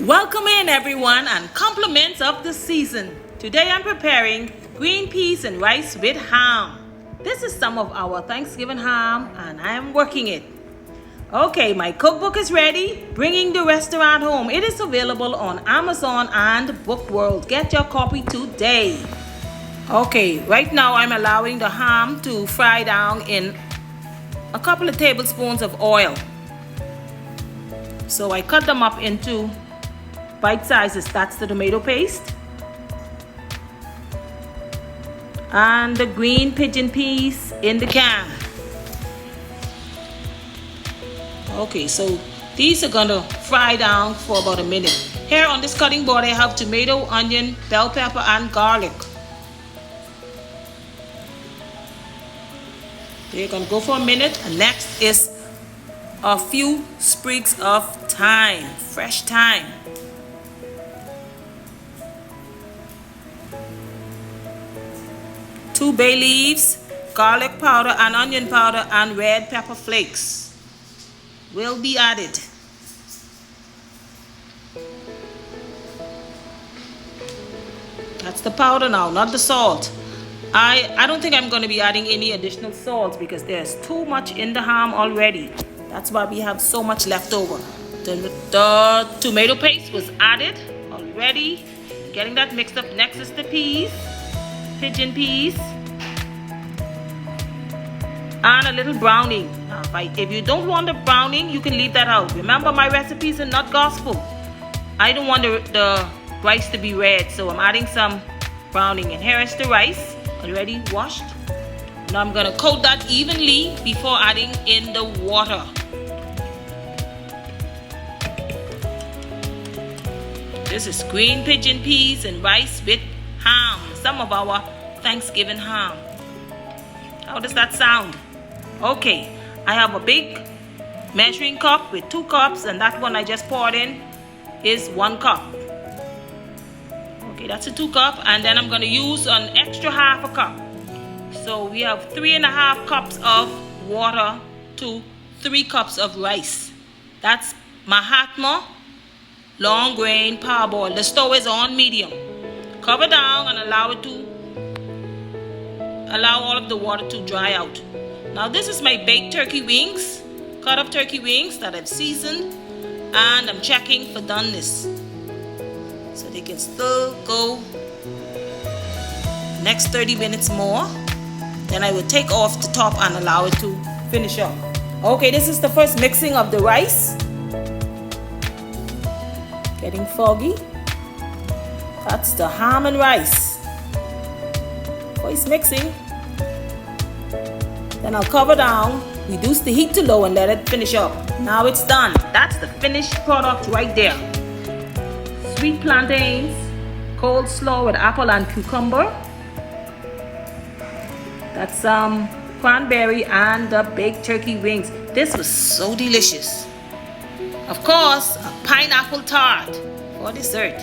Welcome in everyone and compliments of the season. Today I'm preparing green peas and rice with ham. This is some of our Thanksgiving ham and I am working it. Okay, my cookbook is ready, Bringing the Restaurant Home. It is available on Amazon and Bookworld. Get your copy today. Okay, right now I'm allowing the ham to fry down in a couple of tablespoons of oil. So I cut them up into bite sizes. That's the tomato paste and the green pigeon peas in the can. Okay, so these are gonna fry down for about a minute. Here on this cutting board I have tomato, onion, bell pepper and garlic. They're gonna go for a minute, and next is a few sprigs of thyme, fresh thyme. Two bay leaves, garlic powder and onion powder and red pepper flakes will be added. That's the powder now, not the salt. I don't think I'm going to be adding any additional salt because there's too much in the ham already. That's why we have so much left over. The tomato paste was added already. Getting that mixed up. Next is the peas. Pigeon peas and a little browning. Now, if you don't want the browning, you can leave that out. Remember, my recipes are not gospel. I don't want the rice to be red, so I'm adding some browning. And here is the rice, already washed. Now I'm gonna coat that evenly before adding in the water. This is green pigeon peas and rice with ham, some of our Thanksgiving ham. How does that sound? Okay, I have a big measuring cup with 2 cups, and that one I just poured in is 1 cup. Okay, that's a 2 cup, and then I'm going to use an extra half a cup. So we have 3.5 cups of water to 3 cups of rice. That's Mahatma long grain parboil. The stove is on medium. Cover down and allow all of the water to dry out. Now this is my baked turkey wings, cut up turkey wings that I've seasoned, and I'm checking for doneness so they can still go next 30 minutes more. Then I will take off the top and allow it to finish up. Okay, this is the first mixing of the rice. Getting foggy. That's the ham and rice. First mixing. Then I'll cover down, reduce the heat to low and let it finish up. Now it's done. That's the finished product right there. Sweet plantains, coleslaw with apple and cucumber. That's some cranberry and the baked turkey wings. This was so delicious. Of course, a pineapple tart for dessert.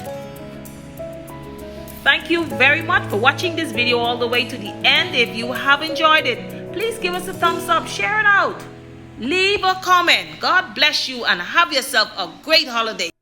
Thank you very much for watching this video all the way to the end. If you have enjoyed it, please give us a thumbs up, share it out, leave a comment. God bless you and have yourself a great holiday.